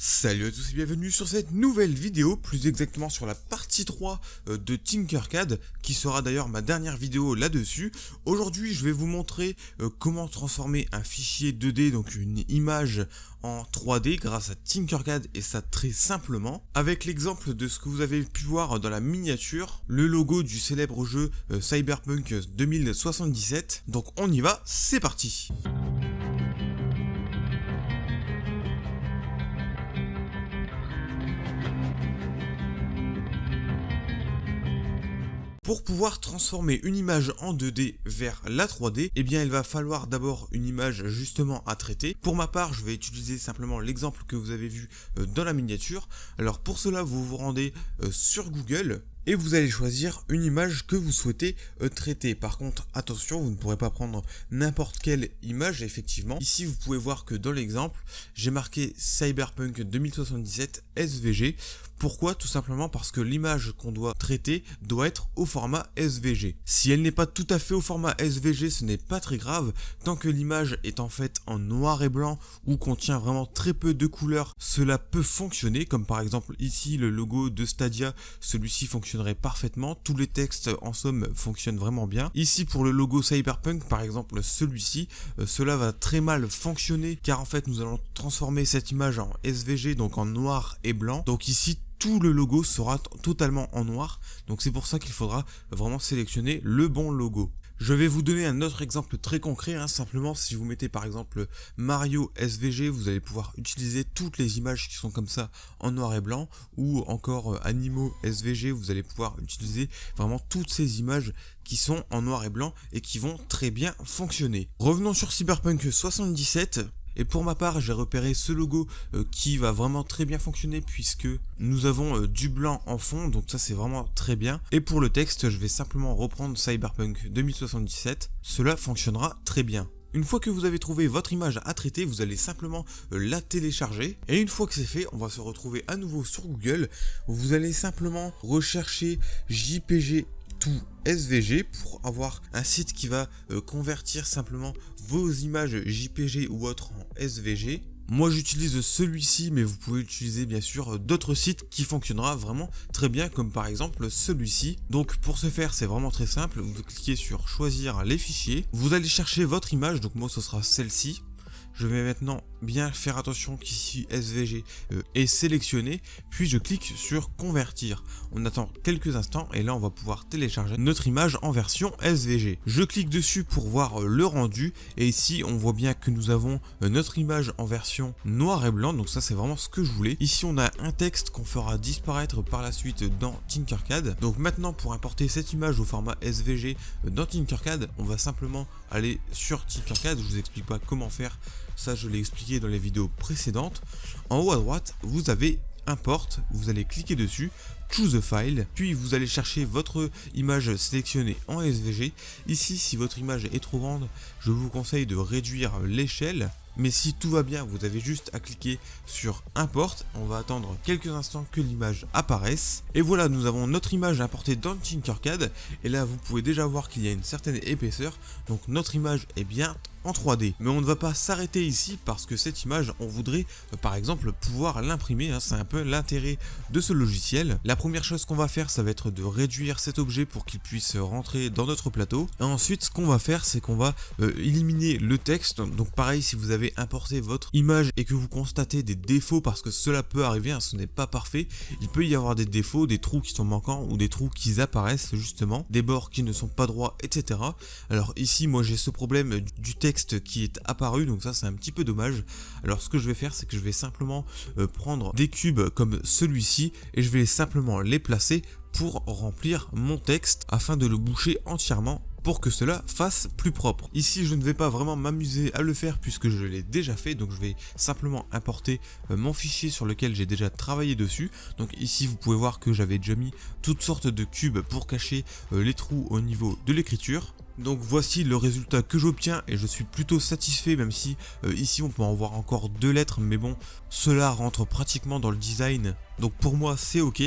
Salut à tous et bienvenue sur cette nouvelle vidéo, plus exactement sur la partie 3 de Tinkercad, qui sera d'ailleurs ma dernière vidéo là-dessus. Aujourd'hui, je vais vous montrer comment transformer un fichier 2D, donc une image, en 3D grâce à Tinkercad, et ça très simplement, avec l'exemple de ce que vous avez pu voir dans la miniature, le logo du célèbre jeu Cyberpunk 2077. Donc on y va, c'est parti! Pour pouvoir transformer une image en 2D vers la 3D, eh bien il va falloir d'abord une image justement à traiter. Pour ma part, je vais utiliser simplement l'exemple que vous avez vu dans la miniature. Alors pour cela, vous vous rendez sur Google et vous allez choisir une image que vous souhaitez traiter. Par contre, attention, vous ne pourrez pas prendre n'importe quelle image, effectivement. Ici, vous pouvez voir que dans l'exemple, j'ai marqué Cyberpunk 2077 SVG. Pourquoi? Tout simplement parce que l'image qu'on doit traiter doit être au format SVG. Si elle n'est pas tout à fait au format SVG, ce n'est pas très grave, tant que l'image est en fait en noir et blanc ou contient vraiment très peu de couleurs, cela peut fonctionner, comme par exemple ici le logo de Stadia, celui-ci fonctionnerait parfaitement, tous les textes en somme fonctionnent vraiment bien. Ici pour le logo Cyberpunk par exemple, celui-ci, cela va très mal fonctionner car en fait nous allons transformer cette image en SVG, donc en noir et blanc. Donc ici tout le logo sera totalement en noir, donc c'est pour ça qu'il faudra vraiment sélectionner le bon logo. Je vais vous donner un autre exemple très concret, simplement si vous mettez par exemple Mario SVG, vous allez pouvoir utiliser toutes les images qui sont comme ça en noir et blanc, ou encore Animaux SVG, vous allez pouvoir utiliser vraiment toutes ces images qui sont en noir et blanc et qui vont très bien fonctionner. Revenons sur Cyberpunk 77. Et pour ma part, j'ai repéré ce logo qui va vraiment très bien fonctionner puisque nous avons du blanc en fond, donc ça c'est vraiment très bien. Et pour le texte, je vais simplement reprendre Cyberpunk 2077, cela fonctionnera très bien. Une fois que vous avez trouvé votre image à traiter, vous allez simplement la télécharger. Et une fois que c'est fait, on va se retrouver à nouveau sur Google. Vous allez simplement rechercher JPG tout SVG pour avoir un site qui va convertir simplement vos images JPG ou autres en SVG. Moi j'utilise celui-ci, mais vous pouvez utiliser bien sûr d'autres sites qui fonctionnera vraiment très bien, comme par exemple celui-ci. Donc pour ce faire, c'est vraiment très simple, vous cliquez sur choisir les fichiers, vous allez chercher votre image, donc moi ce sera celle-ci. Je vais maintenant bien faire attention qu'ici SVG est sélectionné, puis je clique sur convertir. On attend quelques instants et là on va pouvoir télécharger notre image en version SVG. Je clique dessus pour voir le rendu et ici on voit bien que nous avons notre image en version noir et blanc, donc ça c'est vraiment ce que je voulais. Ici on a un texte qu'on fera disparaître par la suite dans Tinkercad. Donc maintenant pour importer cette image au format SVG dans Tinkercad, on va simplement aller sur Tinkercad. Je vous explique pas comment faire. Ça, je l'ai expliqué dans les vidéos précédentes. En haut à droite, vous avez Import. Vous allez cliquer dessus, Choose a File, puis vous allez chercher votre image sélectionnée en SVG. Ici, si votre image est trop grande, je vous conseille de réduire l'échelle. Mais si tout va bien, vous avez juste à cliquer sur Import. On va attendre quelques instants que l'image apparaisse. Et voilà, nous avons notre image importée dans Tinkercad. Et là, vous pouvez déjà voir qu'il y a une certaine épaisseur. Donc notre image est bien en 3D. Mais on ne va pas s'arrêter ici parce que cette image, on voudrait par exemple pouvoir l'imprimer. C'est un peu l'intérêt de ce logiciel. La première chose qu'on va faire, ça va être de réduire cet objet pour qu'il puisse rentrer dans notre plateau. Et ensuite, ce qu'on va faire, c'est qu'on va éliminer le texte. Donc pareil, si vous avez importé votre image et que vous constatez des défauts, parce que cela peut arriver, ce n'est pas parfait, il peut y avoir des défauts, des trous qui sont manquants ou des trous qui apparaissent justement, des bords qui ne sont pas droits, etc. Alors ici, moi j'ai ce problème du texte qui est apparu, donc ça c'est un petit peu dommage. Alors ce que je vais faire, c'est que je vais simplement prendre des cubes comme celui-ci et je vais simplement les placer pour remplir mon texte afin de le boucher entièrement pour que cela fasse plus propre. Ici je ne vais pas vraiment m'amuser à le faire puisque je l'ai déjà fait, donc je vais simplement importer mon fichier sur lequel j'ai déjà travaillé dessus. Donc ici vous pouvez voir que j'avais déjà mis toutes sortes de cubes pour cacher les trous au niveau de l'écriture. Donc voici le résultat que j'obtiens et je suis plutôt satisfait, même si ici on peut en voir encore 2 lettres, mais bon, cela rentre pratiquement dans le design, donc pour moi c'est ok.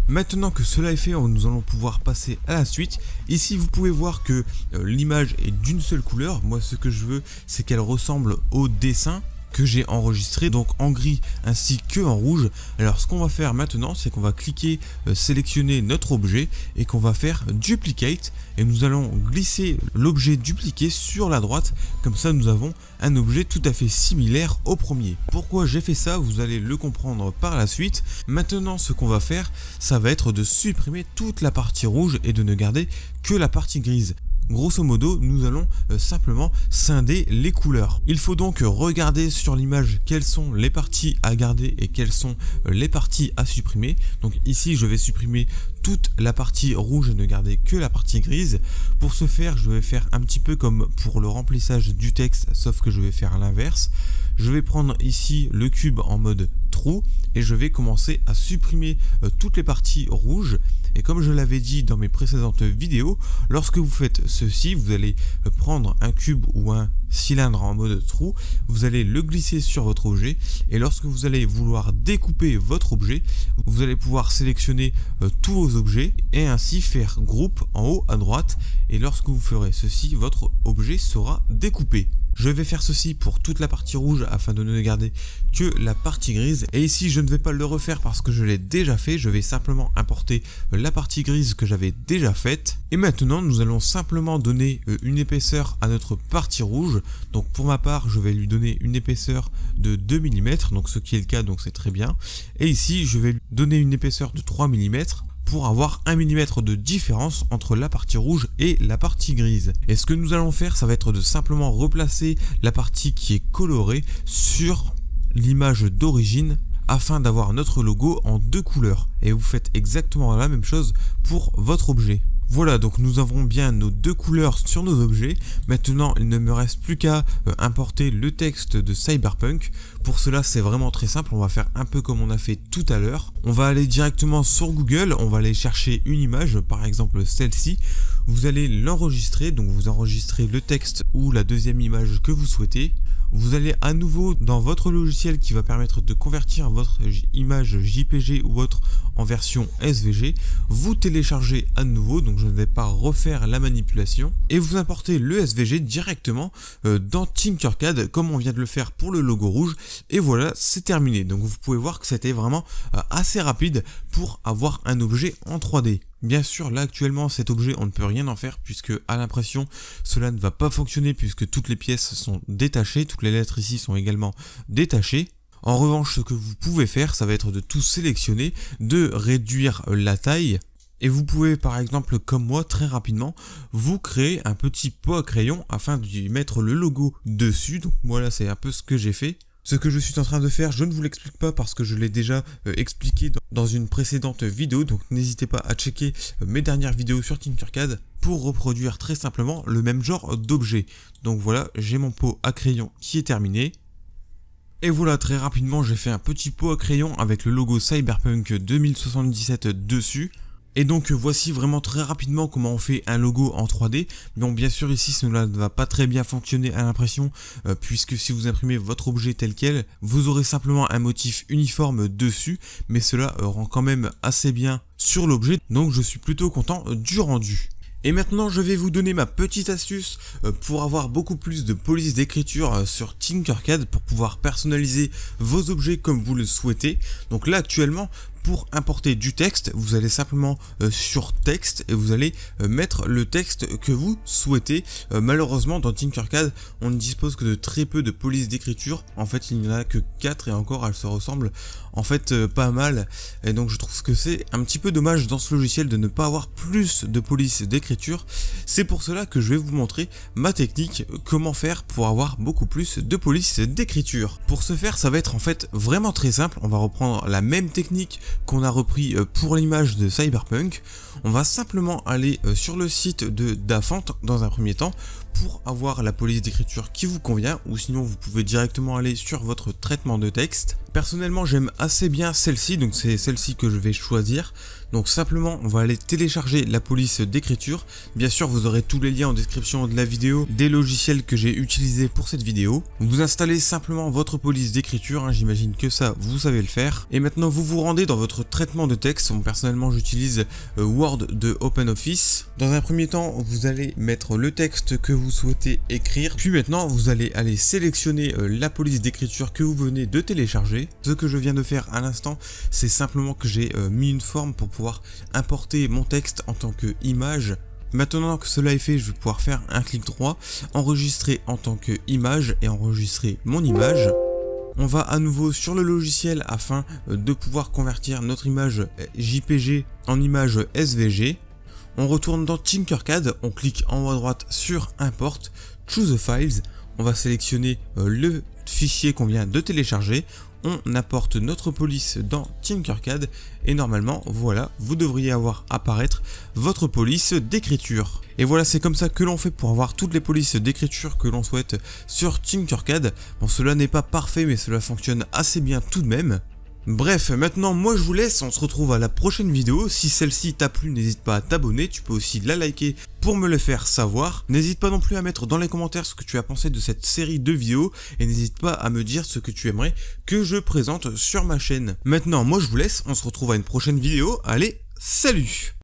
Maintenant que cela est fait, nous allons pouvoir passer à la suite. Ici vous pouvez voir que l'image est d'une seule couleur. Moi ce que je veux, c'est qu'elle ressemble au dessin. que j'ai enregistré, donc en gris ainsi que en rouge. Alors ce qu'on va faire maintenant, c'est qu'on va cliquer, sélectionner notre objet et qu'on va faire duplicate, et nous allons glisser l'objet dupliqué sur la droite, comme ça nous avons un objet tout à fait similaire au premier. Pourquoi j'ai fait ça, vous allez le comprendre par la suite. Maintenant ce qu'on va faire, ça va être de supprimer toute la partie rouge et de ne garder que la partie grise. Grosso modo, nous allons simplement scinder les couleurs. Il faut donc regarder sur l'image quelles sont les parties à garder et quelles sont les parties à supprimer. Donc ici, je vais supprimer toute la partie rouge et ne garder que la partie grise. Pour ce faire, je vais faire un petit peu comme pour le remplissage du texte, sauf que je vais faire l'inverse. Je vais prendre ici le cube en mode trou et je vais commencer à supprimer toutes les parties rouges. Et comme je l'avais dit dans mes précédentes vidéos, lorsque vous faites ceci, vous allez prendre un cube ou un cylindre en mode trou, vous allez le glisser sur votre objet, et lorsque vous allez vouloir découper votre objet, vous allez pouvoir sélectionner tous vos objets et ainsi faire groupe en haut à droite, et lorsque vous ferez ceci, votre objet sera découpé. Je vais faire ceci pour toute la partie rouge afin de ne garder que la partie grise, et ici je ne vais pas le refaire parce que je l'ai déjà fait, je vais simplement importer la partie grise que j'avais déjà faite. Et maintenant nous allons simplement donner une épaisseur à notre partie rouge. Donc pour ma part je vais lui donner une épaisseur de 2 mm, donc ce qui est le cas, donc c'est très bien. Et ici je vais lui donner une épaisseur de 3 mm pour avoir 1 mm de différence entre la partie rouge et la partie grise. Et ce que nous allons faire, ça va être de simplement replacer la partie qui est colorée sur l'image d'origine afin d'avoir notre logo en 2 couleurs. Et vous faites exactement la même chose pour votre objet. Voilà, donc nous avons bien nos 2 couleurs sur nos objets. Maintenant, il ne me reste plus qu'à importer le texte de Cyberpunk. Pour cela, c'est vraiment très simple. On va faire un peu comme on a fait tout à l'heure. On va aller directement sur Google. On va aller chercher une image, par exemple celle-ci. Vous allez l'enregistrer. Donc, vous enregistrez le texte ou la deuxième image que vous souhaitez. Vous allez à nouveau dans votre logiciel qui va permettre de convertir votre image JPG ou autre en version SVG. Vous téléchargez à nouveau, donc je ne vais pas refaire la manipulation. Et vous importez le SVG directement dans Tinkercad comme on vient de le faire pour le logo rouge. Et voilà, c'est terminé. Donc vous pouvez voir que c'était vraiment assez rapide pour avoir un objet en 3D. Bien sûr, là actuellement cet objet on ne peut rien en faire puisque à l'impression cela ne va pas fonctionner puisque toutes les pièces sont détachées, toutes les lettres ici sont également détachées. En revanche, ce que vous pouvez faire, ça va être de tout sélectionner, de réduire la taille. Et vous pouvez par exemple, comme moi, très rapidement, vous créer un petit pot à crayon afin d'y mettre le logo dessus. Donc voilà, c'est un peu ce que j'ai fait. Ce que je suis en train de faire, je ne vous l'explique pas parce que je l'ai déjà expliqué dans une précédente vidéo. Donc n'hésitez pas à checker mes dernières vidéos sur Tinkercad pour reproduire très simplement le même genre d'objet. Donc voilà, j'ai mon pot à crayon qui est terminé. Et voilà, très rapidement, j'ai fait un petit pot à crayon avec le logo Cyberpunk 2077 dessus. Et donc voici vraiment très rapidement comment on fait un logo en 3D. Bon, bien sûr ici cela ne va pas très bien fonctionner à l'impression puisque si vous imprimez votre objet tel quel, vous aurez simplement un motif uniforme dessus, mais cela rend quand même assez bien sur l'objet, donc je suis plutôt content du rendu. Et maintenant je vais vous donner ma petite astuce pour avoir beaucoup plus de police d'écriture sur Tinkercad pour pouvoir personnaliser vos objets comme vous le souhaitez. Donc là actuellement, pour importer du texte, vous allez simplement sur texte et vous allez mettre le texte que vous souhaitez. Malheureusement dans Tinkercad on ne dispose que de très peu de police d'écriture. En fait il n'y en a que 4 et encore elles se ressemblent en fait pas mal. Et donc je trouve que c'est un petit peu dommage dans ce logiciel de ne pas avoir plus de police d'écriture. C'est pour cela que je vais vous montrer ma technique, comment faire pour avoir beaucoup plus de police d'écriture. Pour ce faire ça va être en fait vraiment très simple. On va reprendre la même technique qu'on a repris pour l'image de Cyberpunk. On va simplement aller sur le site de Dafont dans un premier temps pour avoir la police d'écriture qui vous convient, ou sinon vous pouvez directement aller sur votre traitement de texte. Personnellement j'aime assez bien celle-ci, donc c'est celle-ci que je vais choisir. Donc simplement on va aller télécharger la police d'écriture. Bien sûr vous aurez tous les liens en description de la vidéo des logiciels que j'ai utilisés pour cette vidéo. Vous installez simplement votre police d'écriture, j'imagine que ça vous savez le faire. Et maintenant vous vous rendez dans votre traitement de texte. Bon, personnellement j'utilise Word de OpenOffice. Dans un premier temps, vous allez mettre le texte que vous souhaitez écrire, puis maintenant vous allez aller sélectionner la police d'écriture que vous venez de télécharger. Ce que je viens de faire à l'instant, c'est simplement que j'ai mis une forme pour pouvoir importer mon texte en tant qu'image. Maintenant que cela est fait, je vais pouvoir faire un clic droit, enregistrer en tant qu'image et enregistrer mon image. On va à nouveau sur le logiciel afin de pouvoir convertir notre image JPG en image SVG. On retourne dans Tinkercad, on clique en haut à droite sur Import, Choose Files, on va sélectionner le fichier qu'on vient de télécharger, on apporte notre police dans Tinkercad et normalement voilà, vous devriez avoir apparaître votre police d'écriture. Et voilà, c'est comme ça que l'on fait pour avoir toutes les polices d'écriture que l'on souhaite sur Tinkercad. Bon, cela n'est pas parfait mais cela fonctionne assez bien tout de même. Bref, maintenant moi je vous laisse, on se retrouve à la prochaine vidéo. Si celle-ci t'a plu, n'hésite pas à t'abonner, tu peux aussi la liker pour me le faire savoir. N'hésite pas non plus à mettre dans les commentaires ce que tu as pensé de cette série de vidéos et n'hésite pas à me dire ce que tu aimerais que je présente sur ma chaîne. Maintenant moi je vous laisse, on se retrouve à une prochaine vidéo, allez, salut!